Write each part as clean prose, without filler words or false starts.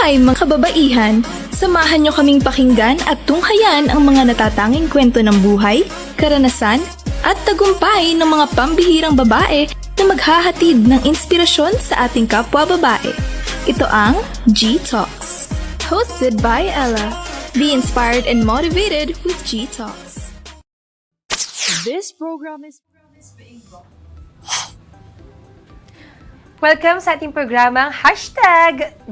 Hi mga kababaihan! Samahan niyo kaming pakinggan at tunghayan ang mga natatanging kwento ng buhay, karanasan, at tagumpay ng mga pambihirang babae na maghahatid ng inspirasyon sa ating kapwa babae. Ito ang G-Talks. Hosted by Ella. Be inspired and motivated with G-Talks. This program is being brought. Welcome sa ating programang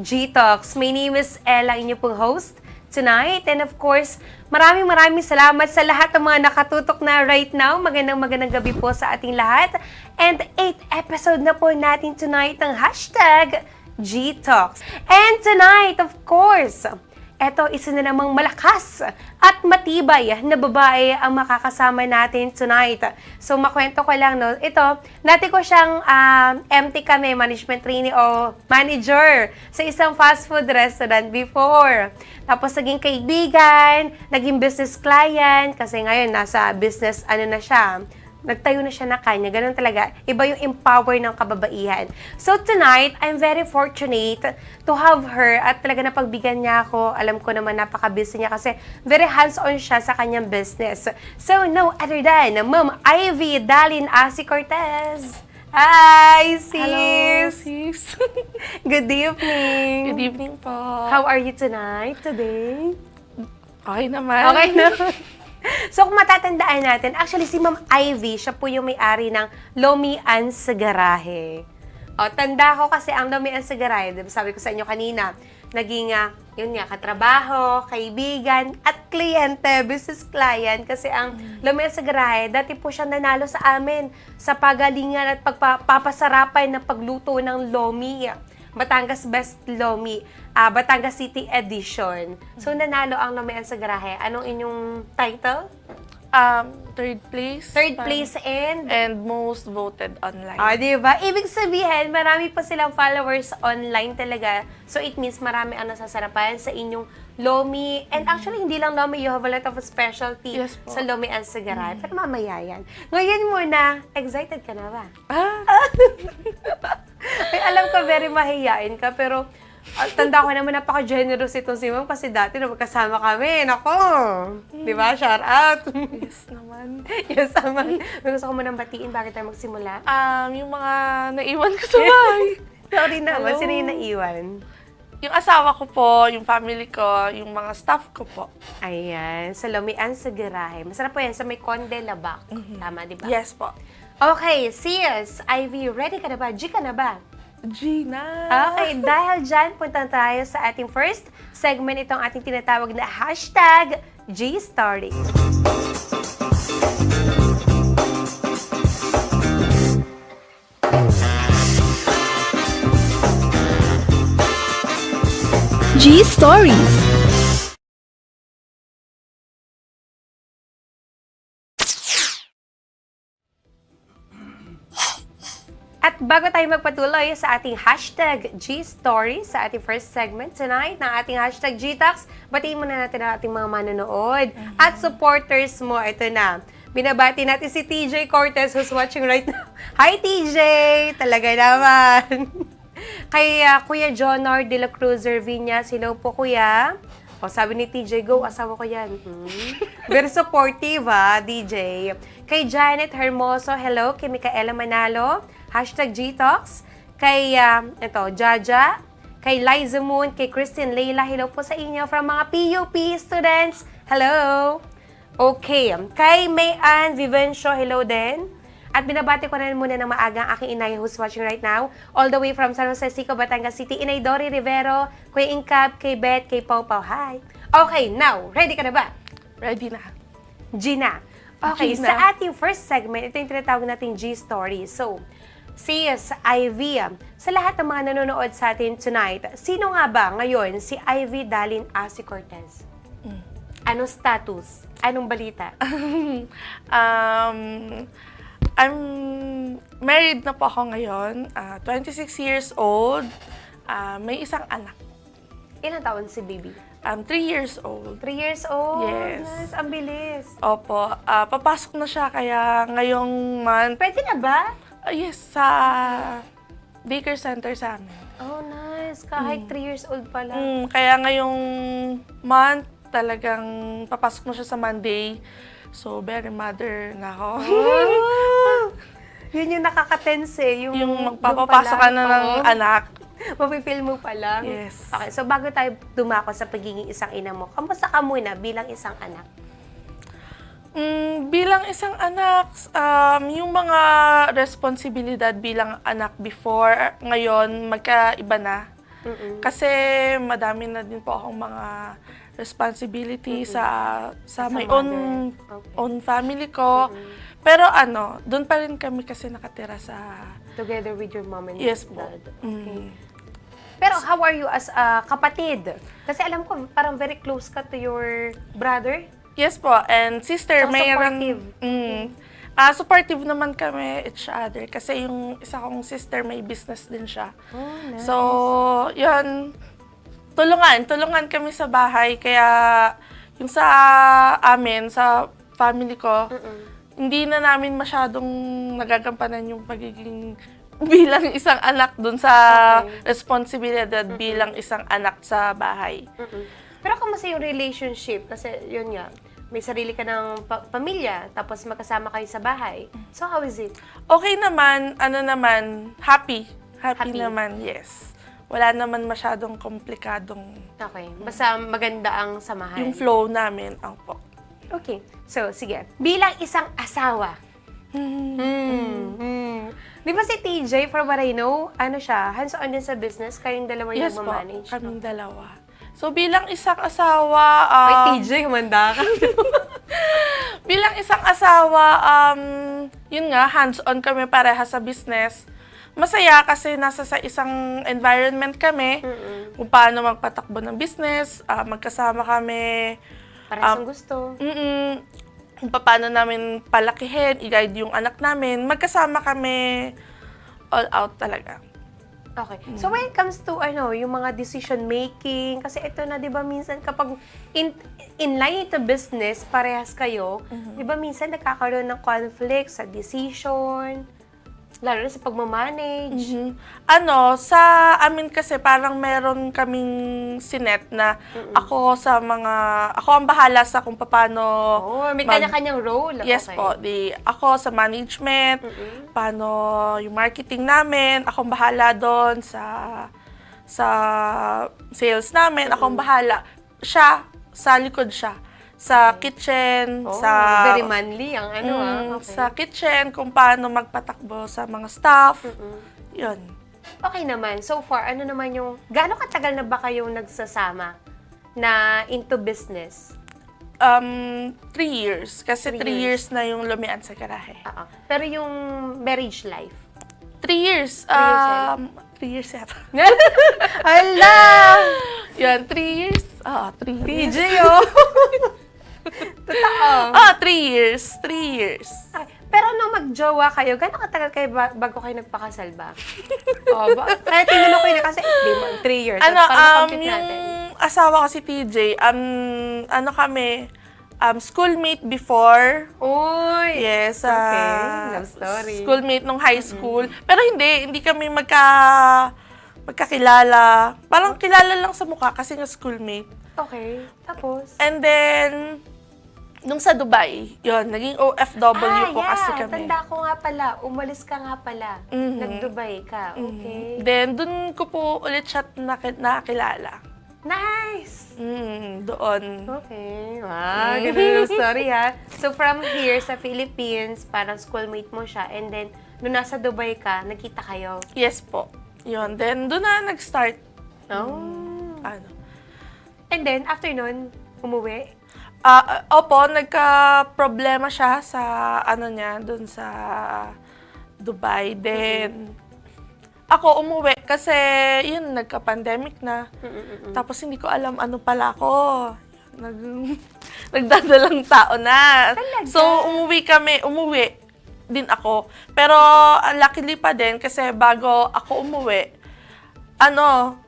#G-Talks. My name is Ella, inyo pong host tonight. And of course, maraming salamat sa lahat ng mga nakatutok na right now. Magandang gabi po sa ating lahat. And 8th episode na po natin tonight ng #G-Talks. And tonight, of course, eto isa na namang malakas at matibay na babae ang makakasama natin tonight. So, makwento ko lang, no? Ito, dati ko siyang MT kami, management trainee o manager sa isang fast food restaurant before. Tapos, naging kaibigan, naging business client, kasi ngayon, nasa business, na siya, nagtayo na siya na kanya. Ganun talaga. Iba yung empower ng kababaihan. So tonight, I'm very fortunate to have her at talaga napagbigyan niya ako. Alam ko naman napaka-busy niya kasi very hands-on siya sa kanyang business. So no other than Ma'am Ivy Dalin Asi Cortez. Hi, sis! Hello, sis! Good evening! Good evening po. How are you tonight, today? Okay naman. Okay na. So, kung matatandaan natin, actually, si Ma'am Ivy, siya po yung may-ari ng Lomian sa Garahe. O, tanda ko kasi ang Lomian sa Garahe, sabi ko sa inyo kanina, naging, yun nga, katrabaho, kaibigan, at kliyente, business client. Kasi ang Lomian sa Garahe, dati po siya nanalo sa amin sa pagalingan at pagpapasarapan ng pagluto ng Lomi. Batangas Best Lomi, Batangas City Edition. So, nanalo ang Lomian sa Garahe. Anong inyong title? Third place. Third place and? And most voted online. Diba? Ibig sabihin, marami pa silang followers online talaga. So, it means marami ang nasasarapan sa inyong Lomi. And actually, hindi lang Lomi, you have a lot of specialty sa Lomian sa Garahe. Pero mamaya yan. Ngayon muna, excited ka na ba? Ay, alam ko, very mahihain ka, pero tanda ko naman napaka-generous itong si Ma'am kasi dati na magkasama kami. Nako! Di ba? Shout out! Yes naman. Yes naman. May gusto ko munang batiin. Bakit tayo magsimula? Yung mga naiwan ko sa bahay. Sorry naman. Hello. Sino yung naiwan? Yung asawa ko po, yung family ko, yung mga staff ko po. Ayan. Sa Lomian sa Garahe. Masarap po yan sa may Conde Labak. Tama, di ba? Yes po. Okay, sis. Ivy, ready ka na ba? G ka na ba? Gina! Okay, dahil dyan, punta tayo sa ating first segment. Itong ating tinatawag na #G-Story. G-Stories. At bago tayo magpatuloy sa ating #G-Story sa ating first segment tonight ng ating #G-Talks, batiin muna natin ang ating mga manonood at supporters mo. Ito na. Binabati natin si TJ Cortez who's watching right now. Hi TJ! Talaga naman. Kay Kuya Jonar de la Cruz Viñas, hello po kuya. O, sabi ni TJ, go, asawa ko yan. Very supportive DJ. Kay Janet Hermoso, hello. Kay Micaela Manalo, #G-Talks. Kay, Jaja. Kay Liza Moon, kay Christine Leila, hello po sa inyo. From mga PUP students, hello. Okay. Kay Mayan Vivencio, hello din. At binabati ko na muna ng maaga ang aking inay who's watching right now. All the way from San Jose Sico, Batangas City. Inay Dory Rivero, Kuya Incab, kay Beth, kay Pau Pau. Hi. Okay, now, ready ka na ba? Ready na. Gina. Okay, Gina. sa ating first segment, ito yung tinatawag natin G-Story. So, sis, Ivy, sa lahat ng mga nanonood sa atin tonight, sino nga ba ngayon si Ivy Dalin Asi Cortez? Anong status? Anong balita? I'm married na po ako ngayon. 26 years old. May isang anak. Ilang taon si baby? 3 years old. 3 years old? Yes. Nice, ang bilis. Opo. Papasok na siya kaya ngayong month. Pwede na ba? Yes, sa daycare center sa amin. Oh, nice. Yes, kahit 3 years old pa lang. Kaya ngayong month, talagang papasok na siya sa Monday. So, very mother na ako. Yun yung nakaka-tense eh. Yung magpapapasok ka na ng anak. Mapifeel mo pa lang. Yes. Okay, so bago tayo dumako sa pagiging isang ina mo, kamusta ka muna bilang isang anak? Bilang isang anak, yung mga responsibilidad bilang anak before, ngayon, magkaiba na. Kasi madami na din po akong mga responsibility sa my own own family ko. Pero doon pa rin kami kasi nakatira sa... Together with your mom and Yes po. dad. Okay. Pero how are you as a kapatid? Kasi alam ko, parang very close ka to your brother. Yes po, and sister, Tsaka supportive. Supportive naman kami each other. Kasi yung isa kong sister, may business din siya. Oh, nice. So, yun, tulungan kami sa bahay. Kaya, yung sa amin, sa family ko, hindi na namin masyadong nagagampanan yung pagiging bilang isang anak dun sa responsibilidad bilang isang anak sa bahay. Pero kamusta yung relationship? Kasi yun nga, may sarili ka ng pamilya, tapos magkasama kayo sa bahay. So, how is it? Okay naman, happy. Happy Happy. naman, yes. Wala naman masyadong komplikadong Okay. Basta maganda ang samahan. yung flow namin. Po. Okay. So, sige. Bilang isang asawa. Di ba si TJ, for what I know, ano siya, hands-on din sa business, kayong dalawa yung Yes po, nagmamanage. kaming dalawa. So, bilang isang asawa, Ay, TJ, humanda ka. bilang isang asawa, yun nga, hands-on kami pareha sa business. Masaya kasi nasa sa isang environment kami, kung paano magpatakbo ng business, magkasama kami, Parang ang gusto. kung paano namin palakihin, i-guide yung anak namin, magkasama kami all out talaga. Okay. So when it comes to yung mga decision making, kasi ito na 'di ba minsan kapag in line ito business, parehas kayo, 'di ba minsan nagkakaroon ng conflict sa decision, lalo na sa pagmamanage. Sa amin kasi parang meron kaming sinet na ako ang bahala sa kung paano Oh, may kanya-kanyang role. Yes Okay. po, ako sa management, paano yung marketing namin, ako ang bahala doon sa sales namin, ako ang bahala. Siya, sa likod siya. Sa kitchen, Oh, sa... very manly ang Okay. Sa kitchen, kung paano magpatakbo sa mga staff. Yun. Okay naman. So far, ano naman yung gaano katagal na ba kayong nagsasama na into business? 3 years. Kasi 3 3 years na yung lumian sa garahe. Oo. Pero yung marriage life? 3 years. 3 years yata. Hala! Yan, 3 years. 3 years. TJ, oh! Totoo. 3 years. 3 years. Ay, pero nung magjowa kayo, gano'ng katagal kayo bago kayo nagpakasal ba? Kaya tinanong ko yun kasi, 3 years. Ano, complete yung natin? asawa ko si TJ, kami, schoolmate before. Uy! Yes. Okay, love story. Schoolmate nung high school. Pero hindi kami magkakilala. Parang kilala lang sa mukha kasi nga schoolmate. Okay, tapos? And then, nung sa Dubai, yun, naging OFW po kasi kami. Tanda ko nga pala. Umalis ka nga pala. Nag-Dubai ka. Okay. Then, dun ko po ulit siya nakilala. Nice! Doon. Okay. Wow, ganda yung story ha. So from here sa Philippines, parang schoolmate mo siya. And then, nung nasa Dubai ka, nagkita kayo. Yes po. Yun. Then, doon na nag-start. And then, after nun, umuwi. Opo, nagka-problema siya sa doon sa Dubai. Then, ako umuwi kasi yun, nagka-pandemic na. Tapos hindi ko alam ano pala ako. Nagdadalang tao na. Talaga? So, umuwi din ako. Pero, luckily pa din kasi bago ako umuwi,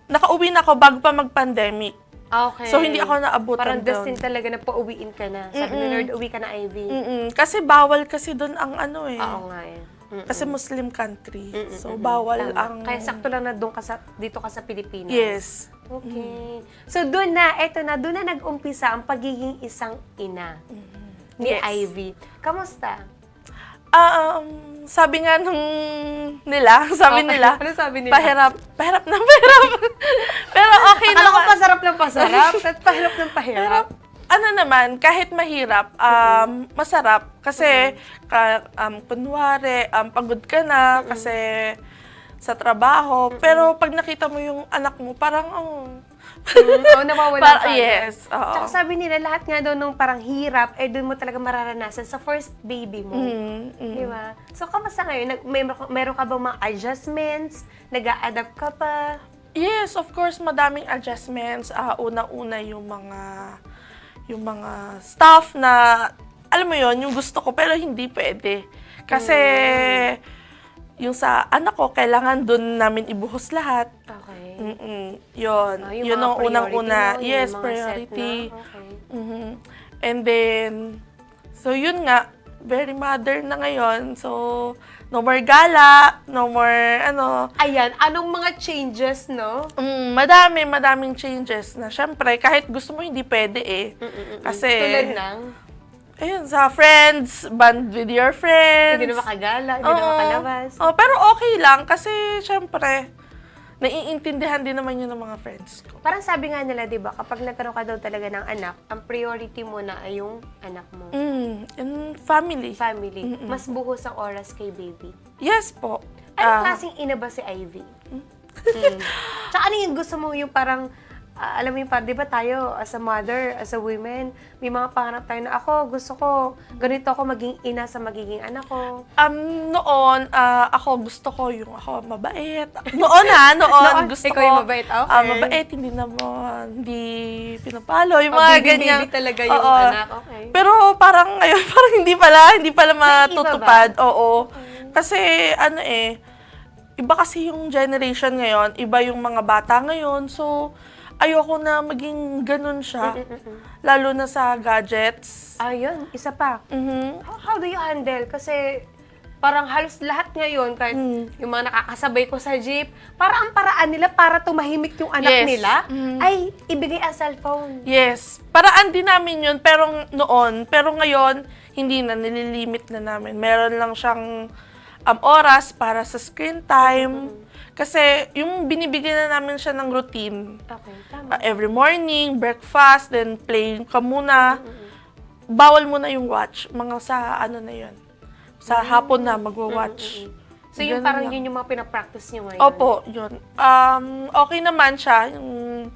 nakauwi na ako bago pa mag-pandemic. Okay. So, hindi ako naabutan Parang doon. destined talaga na pauwiin ka na. Sabi ni Lord, uwi ka na, Ivy. Kasi bawal kasi doon ang Oo nga eh. Kasi Muslim country. So, bawal Tama. ang... Kaya sakto lang na dito ka sa Pilipinas. Yes. Okay. So, doon na nag-umpisa ang pagiging isang ina ni Yes. Ivy. Kamusta? Sabi nga nung nila, nila, Ano sabi nila? pahirap na pahirap. Pero okay Akala ko naman. pasarap ng pasarap, at pahirap ng pahirap. Ano naman, kahit mahirap, masarap. Kasi, kunwari, pagod ka na kasi sa trabaho. Pero pag nakita mo yung anak mo, parang, Oo, nawawala ka. yes, oo. Tsaka sabi nila, lahat nga daw nung parang hirap, doon mo talaga mararanasan sa first baby mo. Di ba? So, kamusta ngayon? Meron ka bang mga adjustments? Nag-a-adapt ka pa? Yes, of course, madaming adjustments. Unang-una yung mga stuff na, alam mo yon, yung gusto ko, pero hindi pwede. Kasi, yung sa anak ko, kailangan dun namin ibuhos lahat. Okay. Yun. Yung Yun mga ang unang-una. priority mo, yung Yes, mga priority. set na. Okay. And then, so yun nga, very mother na ngayon. So, no more gala, no more, Ayan, anong mga changes, no? madaming changes na. Syempre, kahit gusto mo, hindi pwede eh. Kasi, Tulad ng, ayun, sa friends, band with your friends. hindi na makagala, hindi na makalabas. Pero okay lang kasi, syempre, naiintindihan din naman yun ng mga friends ko. Parang sabi nga nila, di ba, kapag nagkaroon ka daw talaga ng anak, ang priority mo na ay yung anak mo. And family. Family. Mas buhos ang oras kay baby. Yes po. Anong klaseng ina ba si Ivy? Tsaka ano yung gusto mo yung parang, alam mo yung parang, di ba tayo, as a mother, as a woman, may mga pangarap tayo na ako, gusto ko, ganito ako maging ina sa magiging anak ko. Noon, ako gusto ko yung ako mabait. Noon gusto ikaw ko. yung mabait, okay. Mabait, hindi pinapalo, yung mga ganyan. Baby talaga yung Oo. anak, okay. Pero parang ngayon, parang hindi pala matutupad. Oo. Kasi, iba kasi yung generation ngayon, iba yung mga bata ngayon, so, ayoko na maging ganun siya. Lalo na sa gadgets. Ayun, isa pa. How do you handle? Kasi parang halos lahat ngayon, kahit yung mga nakakasabay ko sa jeep, parang ang paraan nila para tumahimik yung anak Yes. nila, ay ibigay ang cellphone. Yes. Paraan din namin yun, pero noon. Pero ngayon, hindi na, nililimit na namin. Meron lang siyang oras para sa screen time. Kasi yung binibigyan na namin siya ng routine. Okay, tama. Every morning, breakfast, then play ka muna. Bawal muna yung watch. Mga sa na yun. Sa hapon na magwa-watch. So yung Ganun parang lang. yun yung mga pinapractice nyo ngayon? Opo, yun. Okay naman siya. Yung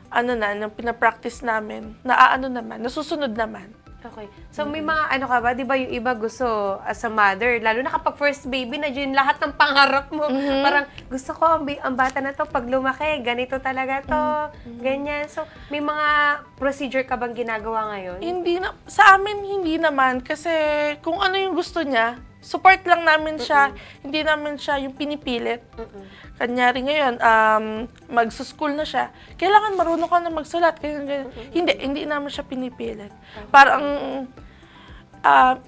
yung pinapractice namin. Nasusunod naman. Okay. So may mga ka ba, di ba yung iba gusto as a mother, lalo na kapag first baby na dyan lahat ng pangarap mo. Parang gusto ko ang bata na to pag lumaki, ganito talaga to, ganyan. So may mga procedure ka bang ginagawa ngayon? Sa amin, hindi naman. Kasi kung ano yung gusto niya, support lang namin siya. Hindi namin siya yung pinipilit. Kanyari ngayon, magsuschool na siya. Kailangan marunong ka na magsulat. Hindi namin siya pinipilit. Parang,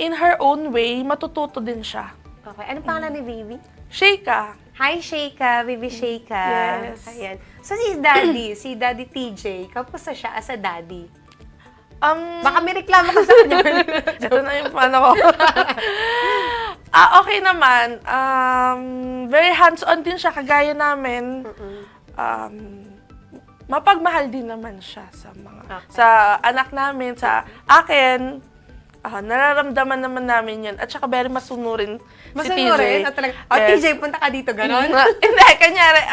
in her own way, matututo din siya. Okay. Anong pangalan ni baby? Sheika. Hi, Sheika. Baby Sheika. Yes. Ayan. So si Daddy TJ, kapusta siya as a daddy? Baka may reklamo ka sa kanya. Ito na yung ko. Okay naman. Very hands-on din siya, kagaya namin. Mapagmahal din naman siya sa anak namin, sa akin. Nararamdaman naman namin yun. At saka very masunurin si TJ. Masunurin? TJ, punta ka dito, ganon? Hindi, kanyari,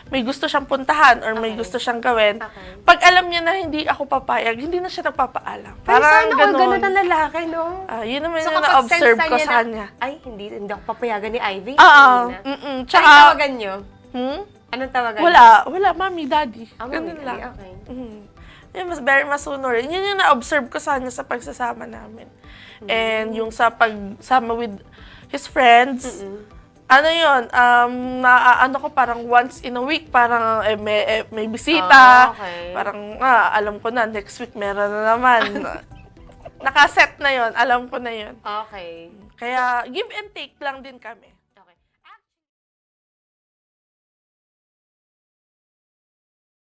may gusto siyang puntahan or may gusto siyang gawin. Okay. Pag alam niya na hindi ako papayag, hindi na siya nagpapaalam. Pero sana all ganun. ganun ang lalaki, no? Yun naman So yung kapag na-observe sense ko niya sa kanya. Ay, hindi ako papayagan ni Ivy. Oo. Hindi na. Tsaka, Anong tawagan nyo? Anong tawagan nyo? wala, mami, daddy. Mami, Ganun daddy, lang. okay. Yun, very masunurin. Yun yung na-observe ko sa kanya sa pagsasama namin. And yung sa pagsama with his friends, ko parang once in a week, parang may bisita. Okay. Parang, alam ko na, next week meron na naman. Nakaset na yon, alam ko na yon. Okay. Kaya give and take lang din kami.